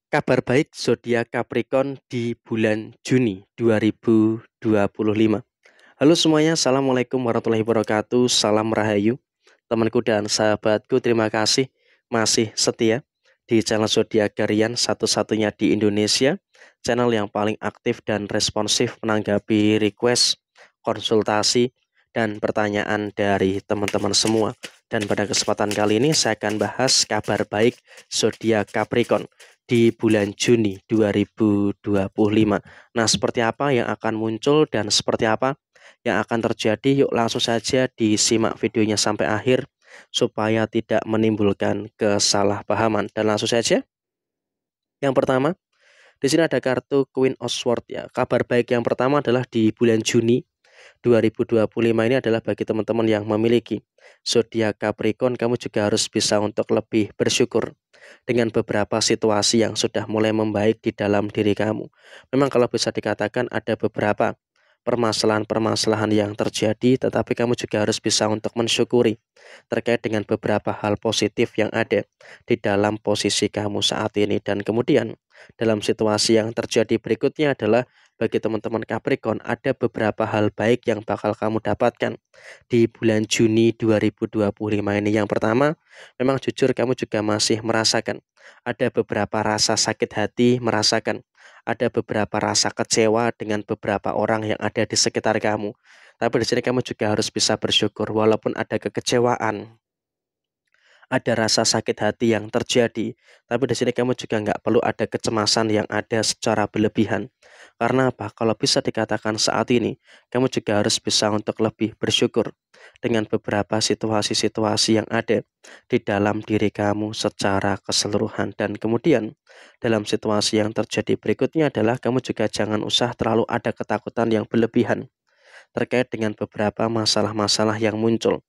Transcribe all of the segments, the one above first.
Kabar baik zodiak Capricorn di bulan Juni 2025. Halo semuanya, Assalamualaikum warahmatullahi wabarakatuh. Salam Rahayu. Temanku dan sahabatku, terima kasih masih setia di channel zodiak Garian satu-satunya di Indonesia. Channel yang paling aktif dan responsif menanggapi request, konsultasi, dan pertanyaan dari teman-teman semua. Dan pada kesempatan kali ini saya akan bahas kabar baik zodiak Capricorn di bulan Juni 2025. Nah, seperti apa yang akan muncul dan seperti apa yang akan terjadi? Yuk langsung saja disimak videonya sampai akhir supaya tidak menimbulkan kesalahpahaman. Dan langsung saja, yang pertama, di sini ada kartu Queen of Swords ya. Kabar baik yang pertama adalah di bulan Juni 2025 ini adalah bagi teman-teman yang memiliki zodiak Capricorn, kamu juga harus bisa untuk lebih bersyukur dengan beberapa situasi yang sudah mulai membaik di dalam diri kamu. Memang kalau bisa dikatakan ada beberapa permasalahan-permasalahan yang terjadi, tetapi kamu juga harus bisa untuk mensyukuri terkait dengan beberapa hal positif yang ada di dalam posisi kamu saat ini. Dan kemudian dalam situasi yang terjadi berikutnya adalah bagi teman-teman Capricorn, ada beberapa hal baik yang bakal kamu dapatkan di bulan Juni 2025 ini. Yang pertama, memang jujur kamu juga masih merasakan ada beberapa rasa sakit hati, merasakan ada beberapa rasa kecewa dengan beberapa orang yang ada di sekitar kamu. Tapi di sini kamu juga harus bisa bersyukur walaupun ada kekecewaan, ada rasa sakit hati yang terjadi, tapi di sini kamu juga nggak perlu ada kecemasan yang ada secara berlebihan. Karena apa? Kalau bisa dikatakan saat ini, kamu juga harus bisa untuk lebih bersyukur dengan beberapa situasi-situasi yang ada di dalam diri kamu secara keseluruhan. Dan kemudian dalam situasi yang terjadi berikutnya adalah kamu juga jangan usah terlalu ada ketakutan yang berlebihan terkait dengan beberapa masalah-masalah yang muncul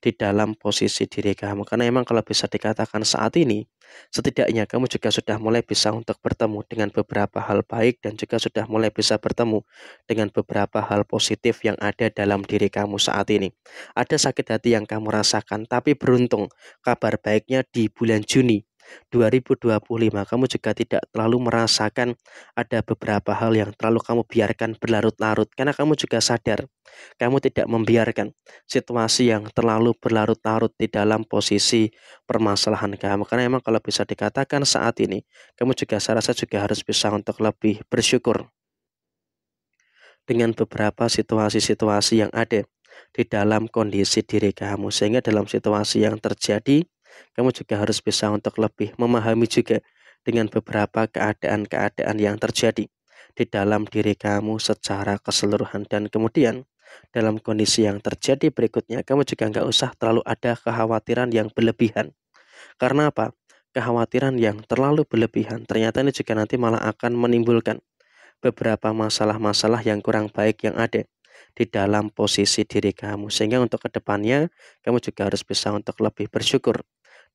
di dalam posisi diri kamu. Karena emang kalau bisa dikatakan saat ini, setidaknya kamu juga sudah mulai bisa untuk bertemu dengan beberapa hal baik dan juga sudah mulai bisa bertemu dengan beberapa hal positif yang ada dalam diri kamu saat ini. Ada sakit hati yang kamu rasakan, tapi beruntung kabar baiknya di bulan Juni 2025 kamu juga tidak terlalu merasakan ada beberapa hal yang terlalu kamu biarkan berlarut-larut, karena kamu juga sadar kamu tidak membiarkan situasi yang terlalu berlarut-larut di dalam posisi permasalahan kamu. Karena emang kalau bisa dikatakan saat ini kamu juga, saya rasa juga harus bisa untuk lebih bersyukur dengan beberapa situasi-situasi yang ada di dalam kondisi diri kamu, sehingga dalam situasi yang terjadi kamu juga harus bisa untuk lebih memahami juga dengan beberapa keadaan-keadaan yang terjadi di dalam diri kamu secara keseluruhan. Dan kemudian dalam kondisi yang terjadi berikutnya, kamu juga nggak usah terlalu ada kekhawatiran yang berlebihan. Karena apa? Kekhawatiran yang terlalu berlebihan ternyata ini juga nanti malah akan menimbulkan beberapa masalah-masalah yang kurang baik yang ada di dalam posisi diri kamu. Sehingga untuk kedepannya kamu juga harus bisa untuk lebih bersyukur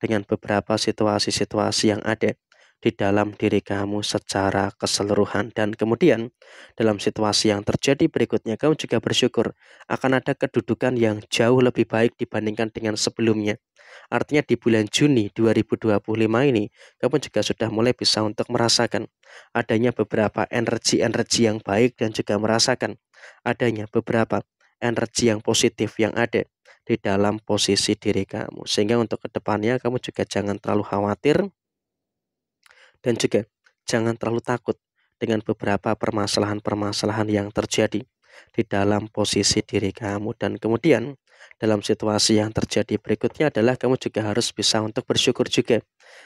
dengan beberapa situasi-situasi yang ada di dalam diri kamu secara keseluruhan. Dan kemudian dalam situasi yang terjadi berikutnya, kamu juga bersyukur akan ada kedudukan yang jauh lebih baik dibandingkan dengan sebelumnya. Artinya di bulan Juni 2025 ini, kamu juga sudah mulai bisa untuk merasakan adanya beberapa energi-energi yang baik dan juga merasakan adanya beberapa energi yang positif yang ada di dalam posisi diri kamu. Sehingga untuk kedepannya kamu juga jangan terlalu khawatir dan juga jangan terlalu takut dengan beberapa permasalahan-permasalahan yang terjadi di dalam posisi diri kamu. Dan kemudian dalam situasi yang terjadi berikutnya adalah kamu juga harus bisa untuk bersyukur juga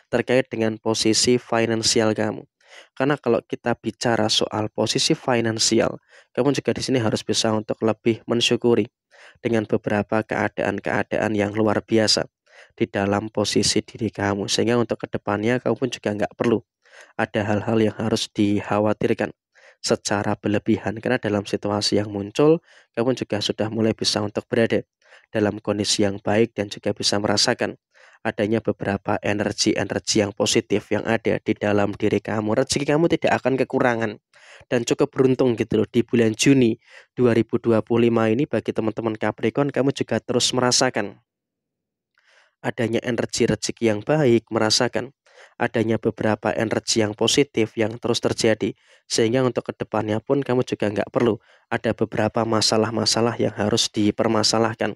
terkait dengan posisi finansial kamu. Karena kalau kita bicara soal posisi finansial, kamu juga di sini harus bisa untuk lebih mensyukuri dengan beberapa keadaan-keadaan yang luar biasa di dalam posisi diri kamu. Sehingga untuk kedepannya kamu pun juga nggak perlu ada hal-hal yang harus dikhawatirkan secara berlebihan, karena dalam situasi yang muncul kamu juga sudah mulai bisa untuk berada dalam kondisi yang baik dan juga bisa merasakan adanya beberapa energi-energi yang positif yang ada di dalam diri kamu. Rezeki kamu tidak akan kekurangan dan cukup beruntung gitu loh di bulan Juni 2025 ini. Bagi teman-teman Capricorn, kamu juga terus merasakan adanya energi rezeki yang baik, merasakan adanya beberapa energi yang positif yang terus terjadi, sehingga untuk kedepannya pun kamu juga nggak perlu ada beberapa masalah-masalah yang harus dipermasalahkan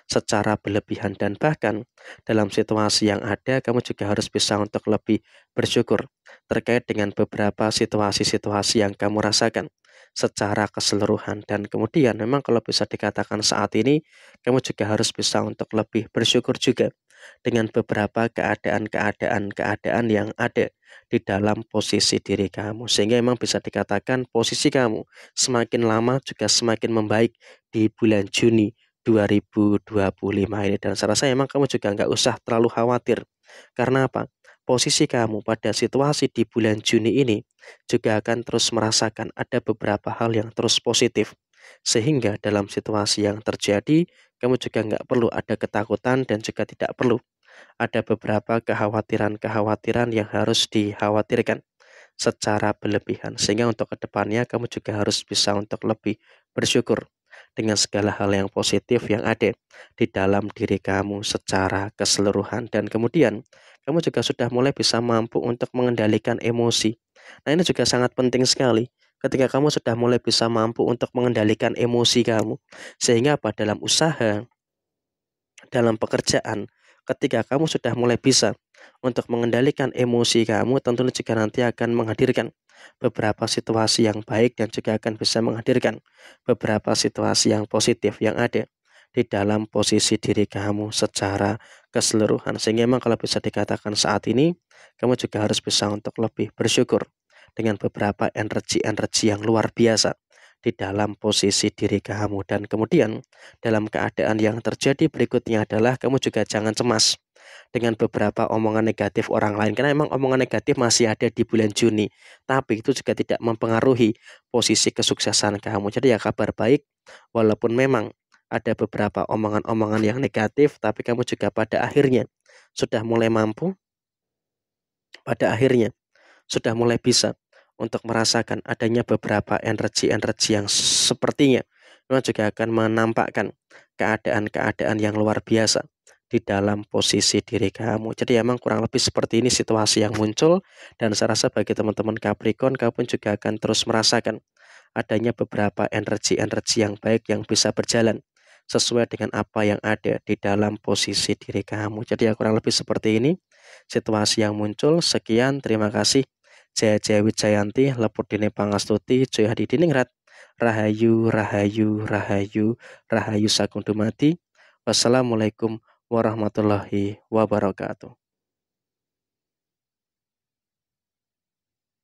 secara berlebihan, dan bahkan dalam situasi yang ada kamu juga harus bisa untuk lebih bersyukur terkait dengan beberapa situasi-situasi yang kamu rasakan secara keseluruhan. Dan kemudian memang kalau bisa dikatakan saat ini kamu juga harus bisa untuk lebih bersyukur juga dengan beberapa keadaan yang ada di dalam posisi diri kamu, sehingga memang bisa dikatakan posisi kamu semakin lama juga semakin membaik di bulan Juni 2025 ini. Dan saya rasa emang kamu juga nggak usah terlalu khawatir. Karena apa? Posisi kamu pada situasi di bulan Juni ini juga akan terus merasakan ada beberapa hal yang terus positif. Sehingga dalam situasi yang terjadi, kamu juga nggak perlu ada ketakutan dan juga tidak perlu ada beberapa kekhawatiran-kekhawatiran yang harus dikhawatirkan secara berlebihan. Sehingga untuk kedepannya kamu juga harus bisa untuk lebih bersyukur dengan segala hal yang positif yang ada di dalam diri kamu secara keseluruhan. Dan kemudian kamu juga sudah mulai bisa mampu untuk mengendalikan emosi. Nah, ini juga sangat penting sekali. Ketika kamu sudah mulai bisa mampu untuk mengendalikan emosi kamu, sehingga apa, dalam usaha, dalam pekerjaan, ketika kamu sudah mulai bisa untuk mengendalikan emosi kamu, tentunya juga nanti akan menghadirkan beberapa situasi yang baik dan juga akan bisa menghadirkan beberapa situasi yang positif yang ada di dalam posisi diri kamu secara keseluruhan. Sehingga memang kalau bisa dikatakan saat ini kamu juga harus bisa untuk lebih bersyukur dengan beberapa energi-energi yang luar biasa di dalam posisi diri kamu. Dan kemudian dalam keadaan yang terjadi berikutnya adalah kamu juga jangan cemas dengan beberapa omongan negatif orang lain, karena memang omongan negatif masih ada di bulan Juni, tapi itu juga tidak mempengaruhi posisi kesuksesan kamu. Jadi ya kabar baik, walaupun memang ada beberapa omongan-omongan yang negatif, tapi kamu juga pada akhirnya sudah mulai mampu, pada akhirnya sudah mulai bisa untuk merasakan adanya beberapa energi-energi yang sepertinya memang juga akan menampakkan keadaan-keadaan yang luar biasa di dalam posisi diri kamu. Jadi emang kurang lebih seperti ini situasi yang muncul, dan saya rasa bagi teman-teman Capricorn, kamu pun juga akan terus merasakan adanya beberapa energi-energi yang baik yang bisa berjalan sesuai dengan apa yang ada di dalam posisi diri kamu. Jadi ya kurang lebih seperti ini situasi yang muncul. Sekian, terima kasih. Jaya Jaya Wijayanti, Lepudine Pangastuti, Joy Hadi Diningrat, Rahayu, Rahayu, Rahayu, Rahayu Sagung Dumadi. Wassalamualaikum warahmatullahi wabarakatuh.